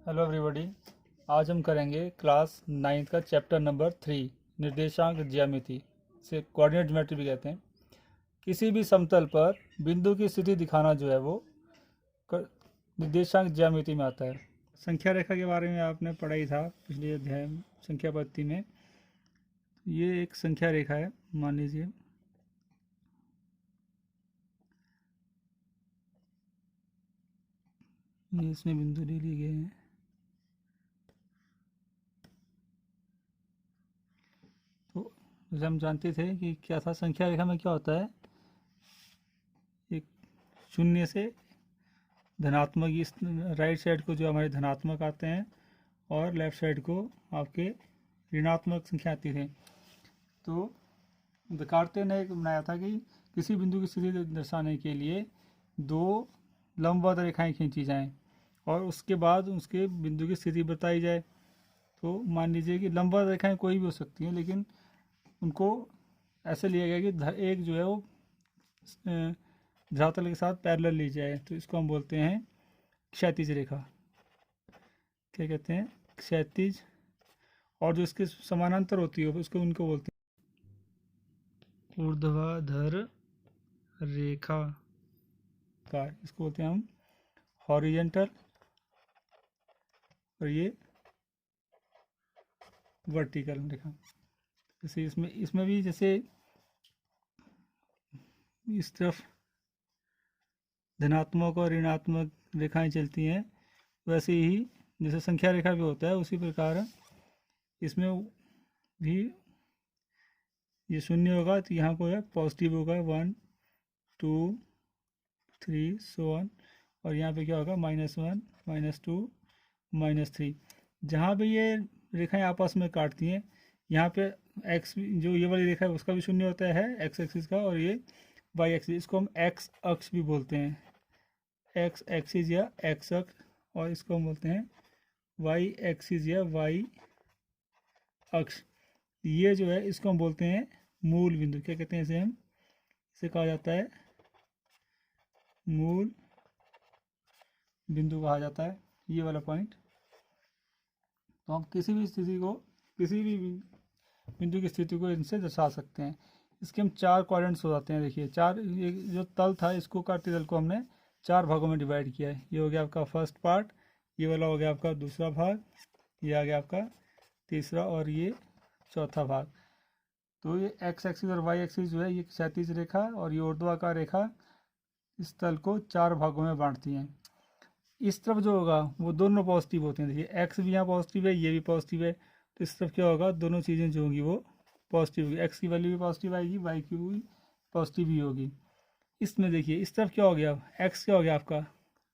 Hello everybody. आज हम करेंगे क्लास 9th का चैप्टर नंबर 3 निर्देशांक ज्यामिति से कोऑर्डिनेट ज्योमेट्री भी कहते हैं। किसी भी समतल पर बिंदु की स्थिति दिखाना जो है वो निर्देशांक ज्यामिति में आता है। संख्या रेखा के बारे में आपने पढ़ा ही था पिछले अध्याय संख्या पद्धति में। ये एक संख्या रेखा है, मान लीजिए इसमें बिंदु ले लिए गए हैं। तो जैसे हम जानते थे कि क्या था, संख्या रेखा में क्या होता है, एक शून्य से धनात्मक, इस राइट साइड को जो हमारे धनात्मक आते हैं और लेफ्ट साइड को आपके ऋणात्मक संख्या आती थी। तो देकार्ते ने एक बनाया था कि किसी बिंदु की स्थिति दर्शाने के लिए दो लंबवत रेखाएं खींची जाएं और उसके बाद उसके बिंदु की स्थिति बताई जाए। तो मान लीजिए कि लंबवत रेखाएं कोई भी हो सकती हैं, लेकिन उनको ऐसे लिया गया कि एक जो है वो धरातल के साथ पैरेलल ली जाए। तो इसको हम बोलते हैं क्षैतिज रेखा। क्या कहते हैं? क्षैतिज। और जो इसके समानांतर होती है उसको उनको बोलते हैं ऊर्ध्वाधर रेखा का, इसको बोलते हैं हम हॉरिजेंटल, और ये वर्टिकल रेखा। जैसे इसमें भी जैसे इस तरफ धनात्मक और ऋणात्मक रेखाएं चलती हैं, वैसे ही जैसे संख्या रेखा भी होता है उसी प्रकार इसमें भी ये शून्य होगा तो यहाँ को है पॉजिटिव होगा 1 2 3 सो ऑन, और यहाँ पे क्या होगा -1 -2 -3। जहाँ पे ये रेखाएं आपस में काटती हैं, यहाँ पे एक्स जो ये वाली रेखा है उसका भी शून्य होता है एक्स एक्सिस का, और ये वाई एक्सिस, इसको हम एक्स अक्ष भी बोलते हैं, एक्स एक्सिस या एक्स अक्ष, और इसको हम बोलते हैं वाई एक्सिस या वाई अक्ष। ये जो है इसको हम बोलते हैं मूल बिंदु। क्या कहते हैं इसे? इसे कहा जाता है मूल बिंदु कहा जाता है, ये वाला पॉइंट। तो हम किसी भी स्थिति को, किसी भी बिंदु की स्थिति को इनसे दर्शा सकते हैं। इसके हम 4 क्वाड्रेंट्स हो जाते हैं। देखिए चार, ये जो तल था इसको काटे तल को हमने 4 भागों में डिवाइड किया है। ये हो गया आपका फर्स्ट पार्ट, ये वाला हो गया आपका दूसरा भाग, ये आ गया आपका तीसरा, और ये चौथा भाग। तो ये एक्स एक्सिस और वाई एक्सिस जो है ये क्षैतिज रेखा और ये ऊर्ध्वाधर रेखा इस तल को 4 भागों में बांटती हैं। इस तरफ जो होगा वो दोनों पॉजिटिव होते हैं। देखिए एक्स भी यहाँ पॉजिटिव है, ये भी पॉजिटिव है, तो इस तरफ क्या होगा, दोनों चीज़ें जो होंगी वो पॉजिटिव होगी। एक्स की वैल्यू भी पॉजिटिव आएगी, वाई की भी पॉजिटिव ही होगी। इसमें देखिए इस तरफ क्या हो गया, एक्स क्या हो गया आपका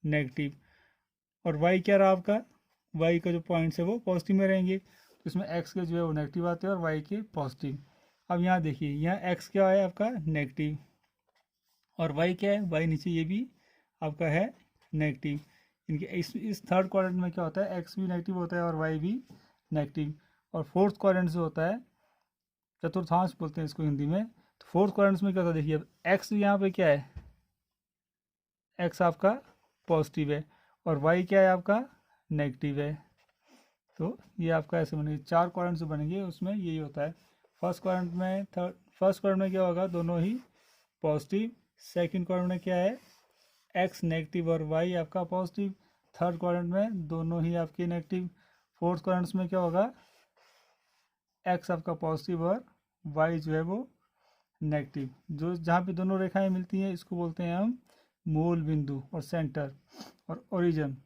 नेगेटिव, और वाई क्या रहा आपका, वाई का जो पॉइंट्स है वो पॉजिटिव में रहेंगे। तो इसमें एक्स के जो है वो नेगेटिव आते हैं और वाई के पॉजिटिव। अब यहाँ देखिए, यहाँ एक्स क्या है आपका नेगेटिव, और वाई क्या है, वाई नीचे ये भी आपका है नेगेटिव। इनके इस थर्ड क्वाड्रेंट में क्या होता है, एक्स भी नेगेटिव होता है और वाई भी नेगेटिव। और फोर्थ क्वाड्रेंट जो होता है, चतुर्थांश बोलते हैं इसको हिंदी में, तो फोर्थ क्वाड्रेंट में क्या होता है, देखिए एक्स यहाँ पे क्या है, एक्स आपका पॉजिटिव है और वाई क्या है आपका नेगेटिव है। तो ये आपका ऐसे बनेगा, 4 क्वाड्रेंट जो बनेंगे उसमें यही होता है। फर्स्ट क्वाड्रेंट में क्या होगा, दोनों ही पॉजिटिव। सेकंड क्वाड्रेंट में क्या है, एक्स नेगेटिव और वाई आपका पॉजिटिव। थर्ड क्वाड्रेंट में दोनों ही आपके नेगेटिव। फोर्थ क्वाड्रेंट में क्या होगा, एक्स आपका पॉजिटिव और वाई जो है वो नेगेटिव। जो जहाँ पे दोनों रेखाएं मिलती हैं इसको बोलते हैं हम मूल बिंदु और सेंटर, और ओरिजिन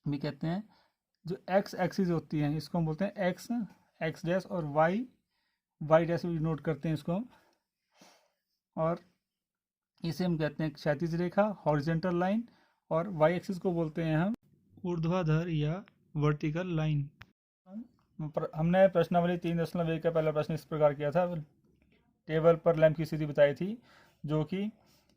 भी कहते हैं। जो एक्स एक्सिस होती है इसको हम बोलते हैं एक्स एक्स डैश, और वाई वाई डैश भी नोट करते हैं इसको हम, और इसे हम कहते हैं क्षैतिज रेखा हॉरिजेंटल लाइन, और वाई एक्सिस को बोलते हैं हम ऊर्ध्वाधर या वर्टिकल लाइन। हमने प्रश्नावली 3.1 का पहला प्रश्न इस प्रकार किया था। टेबल पर लैंप की स्थिति बताई थी जो कि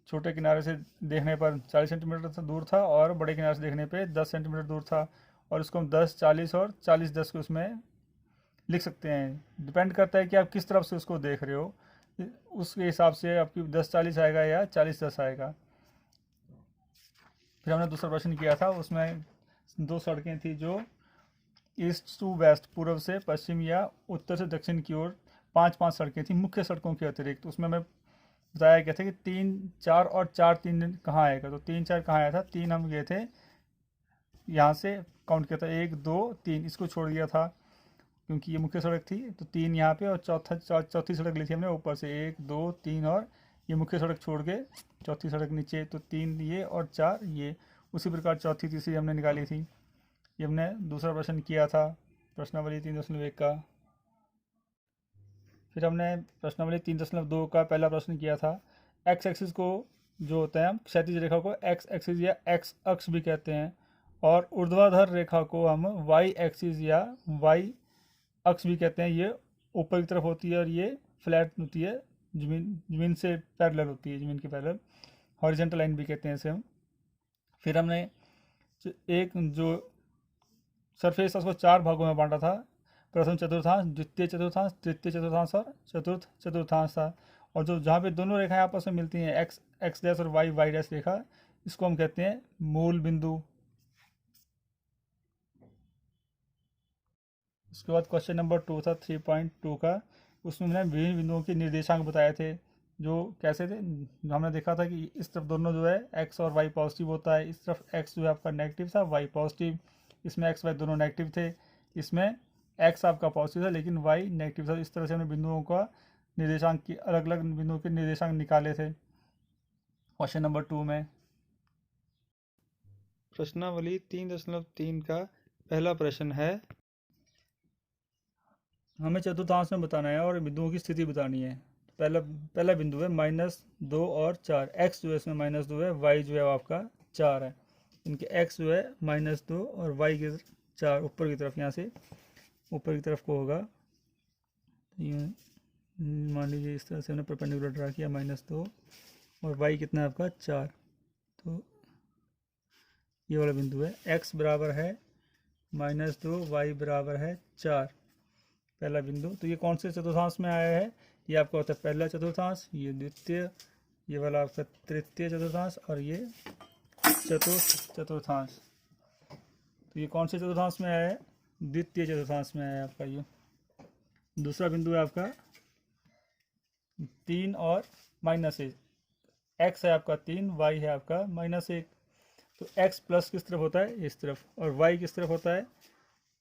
छोटे किनारे से देखने पर 40 सेंटीमीटर दूर था और बड़े किनारे से देखने पे 10 सेंटीमीटर दूर था, और इसको हम 10 40 और 40 10 को उसमें लिख सकते हैं। डिपेंड करता है कि आप किस तरफ से उसको देख रहे हो, उसके हिसाब से आपकी 10 40 आएगा या 40 10 आएगा। फिर हमने दूसरा प्रश्न किया था, उसमें दो सड़कें थी जो ईस्ट टू वेस्ट, पूर्व से पश्चिम या उत्तर से दक्षिण की ओर 5-5 सड़कें थी मुख्य सड़कों के अतिरिक्त। उसमें मैं बताया गया था कि 3 4 और 4 3 कहाँ आएगा, तो 3 4 कहाँ आया था, 3 हम गए थे यहाँ से काउंट किया था, 1 2 3 इसको छोड़ दिया था क्योंकि ये मुख्य सड़क थी, तो 3 यहाँ पे और चौथी सड़क ली थी हमने ऊपर से, 1 2 3 और ये मुख्य सड़क छोड़ के चौथी सड़क नीचे, तो 3 ये और 4 ये। उसी प्रकार चौथी तीसरी हमने निकाली थी। ये हमने दूसरा प्रश्न किया था प्रश्नावली 3.1 का। फिर हमने प्रश्नावली 3.2 का पहला प्रश्न किया था। एक्स एक्सिस को जो होता है हम क्षैतिज रेखा को एक्स एक्सिस या एक्स अक्ष भी कहते हैं, और ऊर्ध्वाधर रेखा को हम वाई एक्सिस या वाई अक्ष भी कहते हैं। ये ऊपर की तरफ होती है और ये फ्लैट होती है, जमीन से पैरेलल होती है, जमीन के पैरेलल, हॉरिजॉन्टल लाइन भी कहते हैं इसे हम। फिर हमने एक जो सरफेस था उसको 4 भागों में बांटा था, प्रथम चतुर्थांश, द्वितीय चतुर्थांश, तृतीय चतुर्थांश और चतुर्थ चतुर्थांश था। और जो जहाँ पे दोनों रेखाएं आपस में मिलती हैं, एक्स एक्स डैश और वाई वाई डैश रेखा, इसको हम कहते हैं मूल बिंदु। उसके बाद क्वेश्चन नंबर 2 था 3.2 का। उसमें मैंने विभिन्न बिंदुओं के निर्देशांक बताए थे, जो कैसे थे। हमने देखा था कि इस तरफ दोनों जो है एक्स और वाई पॉजिटिव होता है, इस तरफ एक्स जो है आपका नेगेटिव था, वाई पॉजिटिव। इसमें एक्स वाई दोनों नेगेटिव थे, इसमें एक्स आपका पॉजिटिव था लेकिन वाई नेगेटिव था। इस तरह से हमने बिंदुओं का निर्देशांक की अलग अलग बिंदुओं के निर्देशांक निकाले थे क्वेश्चन नंबर 2 में। प्रश्नावली 3.3 का पहला प्रश्न है, हमें चतुर्थांश में बताना है और बिंदुओं की स्थिति बतानी है। पहला बिंदु है -2 और 4। एक्स जो है इसमें -2 है, वाई जो है वो आपका 4 है। इनके एक्स जो है -2 और वाई के 4 ऊपर की तरफ, यहाँ से ऊपर की तरफ को होगा। मान लीजिए इस तरह से हमने परपेंडिकुलर ड्रा किया, -2 और वाई कितना है आपका 4। तो ये वाला बिंदु है, एक्स बराबर है -2, वाई बराबर है 4, पहला बिंदु। तो ये कौन से चतुर्थांश में आया है, ये आपका होता है पहला चतुर्थांश, ये द्वितीय, ये वाला आपका तृतीय चतुर्थांश और ये चतुर्थ चतुर्थांश। तो ये कौन से चतुर्थांश में आया है, द्वितीय चतुर्थांश में आया है आपका ये। दूसरा बिंदु है आपका 3 और -1। एक्स है आपका 3, वाई है आपका -1। तो एक्स प्लस किस तरफ होता है, इस तरफ, और वाई किस तरफ होता है,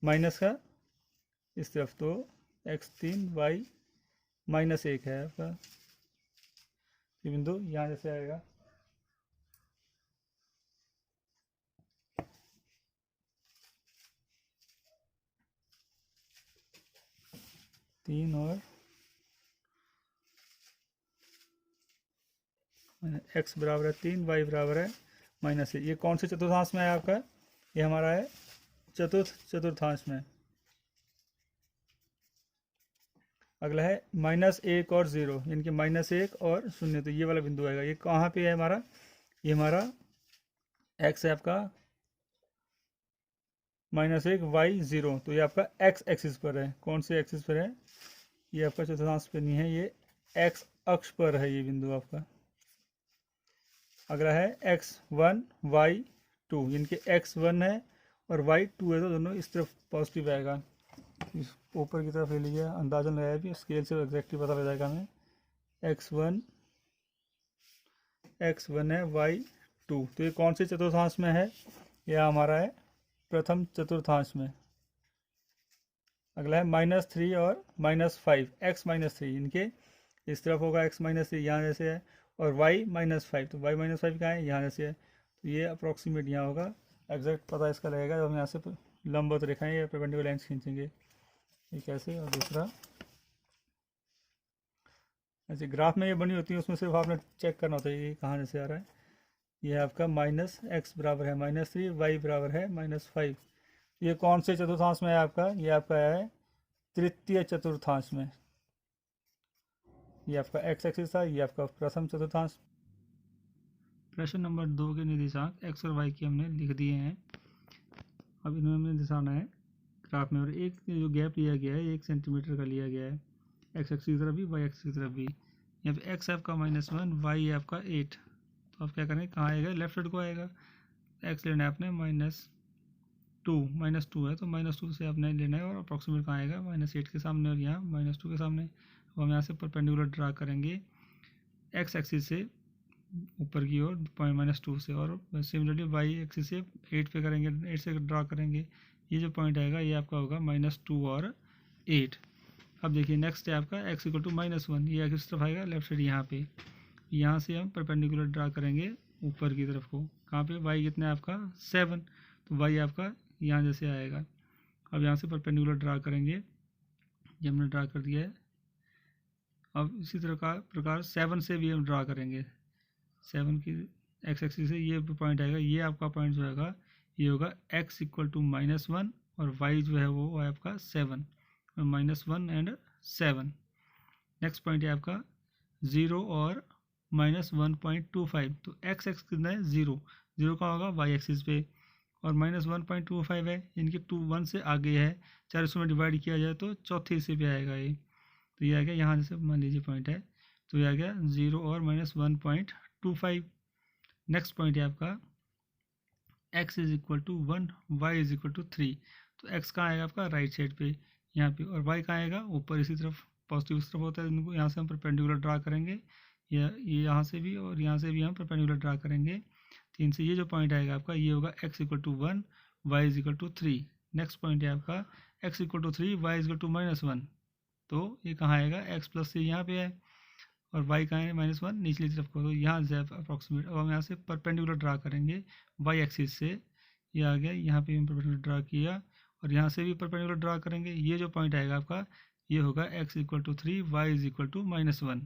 माइनस का इस तरफ। तो x3 y -1 है आपका ये बिंदु, यहाँ जैसे आएगा। तीन और x बराबर है 3, y बराबर है -1। ये कौन से चतुर्थांश में है आपका, ये हमारा है चतुर्थ चतुर्थांश में। अगला है -1 और 0, यानी कि -1 और 0। तो ये वाला बिंदु आएगा, ये कहाँ पे है हमारा, ये हमारा x है आपका -1 y 0। तो ये आपका x एक्सिस पर है। कौन से एक्सिस पर है, ये आपका चतुर्थांश पे नहीं है, ये x अक्ष पर है ये बिंदु आपका। अगला है x1 y2, यानी कि x1 है और y2 है, तो दोनों इस तरफ पॉजिटिव आएगा। इस ऊपर की तरफ ले लीजिए, अंदाजन लगाया भी, स्केल से एग्जैक्टली पता लग जाएगा हमें। x1 है y2, तो ये कौन से चतुर्थांश में है, यह हमारा है प्रथम चतुर्थांश में। अगला है -3 और -5, x -3, इनके इस तरफ होगा x -3, यहाँ जैसे है, और y -5, तो y -5 कहाँ है, यहाँ जैसे है। तो ये अप्रॉक्सीमेट यहाँ होगा, एग्जैक्ट पता इसका लगेगा जब हम यहाँ से लंबवत रेखाएं या परपेंडिकुलर लाइन्स खींचेंगे। ये कैसे, और दूसरा ऐसे ग्राफ में ये बनी होती है, उसमें सिर्फ आपने चेक करना होता है ये कहाँ जैसे आ रहा है। ये आपका -x बराबर है -3, y बराबर है -5। ये कौन से चतुर्थांश में है आपका, ये आपका है तृतीय चतुर्थांश में। ये आपका x एक्सिस था, ये आपका प्रथम चतुर्थांश। प्रश्न नंबर 2 के निर्देशांक x और y के हमने लिख दिए हैं। अब इन्हें हमें दिखाना है ग्राफ में, और एक जो गैप लिया गया है 1 सेंटीमीटर का लिया गया है, x एक्सिस की तरफ भी y एक्सिस की तरफ भी। यहाँ पे x है आपका -1, y है आपका 8। तो आप क्या करेंगे, कहाँ आएगा, लेफ्ट साइड को आएगा। x लेना है आपने -2 है, तो -2 से आपने लेना है, और अप्रॉक्सीमेट कहाँ आएगा, -8 के सामने, और यहाँ -2 के सामने। तो हम यहाँ से परपेंडिकुलर ड्रा करेंगे एक्स एक्सिस से ऊपर की ओर -2 से, और सिमिलरली वाई एक्सिस से 8 पे करेंगे, 8 से ड्रा करेंगे। ये जो पॉइंट आएगा ये आपका होगा -2 और 8। अब देखिए नेक्स्ट है आपका x = -1, ये किस तरफ आएगा, लेफ्ट साइड यहाँ पे। यहाँ से हम परपेंडिकुलर ड्रा करेंगे ऊपर की तरफ को, कहाँ पे, y कितना है आपका 7, तो y आपका यहाँ जैसे आएगा। अब यहाँ से परपेंडिकुलर ड्रा करेंगे, ये हमने ड्रा कर दिया है। अब इसी तरह का प्रकार 7 से भी हम ड्रा करेंगे, 7 की एक्स एक्सिस से ये पॉइंट आएगा, ये आपका पॉइंट जो होगा ये होगा x = -1, और y जो है वो है आपका 7, -1 एंड 7। नेक्स्ट पॉइंट है आपका 0 और -1.25, तो x कितना है 0 का होगा y एक्सिस पे, और -1.25 है, इनके 1 से आगे है, 400 में डिवाइड किया जाए तो चौथे हिस्से पे आएगा ये। तो ये आ गया यहाँ जैसे मान लीजिए पॉइंट है, तो ये आ गया 0 और -1.25। नेक्स्ट पॉइंट है आपका x = 1, y = 3, तो x कहाँ आएगा आपका राइट साइड पे यहाँ पे, और y कहाँ आएगा ऊपर इसी तरफ, पॉजिटिव इस तरफ होता है। इनको यहाँ से हम परपेंडिकुलर ड्रा करेंगे, ये यहाँ से भी और यहाँ से भी हम परपेंडिकुलर ड्रा करेंगे। 3 से ये जो पॉइंट आएगा आपका ये होगा x = 1, y = 3। नेक्स्ट पॉइंट है आपका x = 3, y = -1, तो ये कहाँ आएगा, x + 3 यहाँ पे है, और y कहाँ है -1 निचली तरफ को, तो यहाँ से अप्रॉक्सीमेट। अब हम यहाँ से परपेंडिकुलर ड्रा करेंगे y एक्सिस से, ये आ गया, यहाँ पे हम परपेंडिकुलर ड्रा किया, और यहाँ से भी परपेंडिकुलर ड्रा करेंगे। ये जो पॉइंट आएगा आपका ये होगा x = 3, y = -1।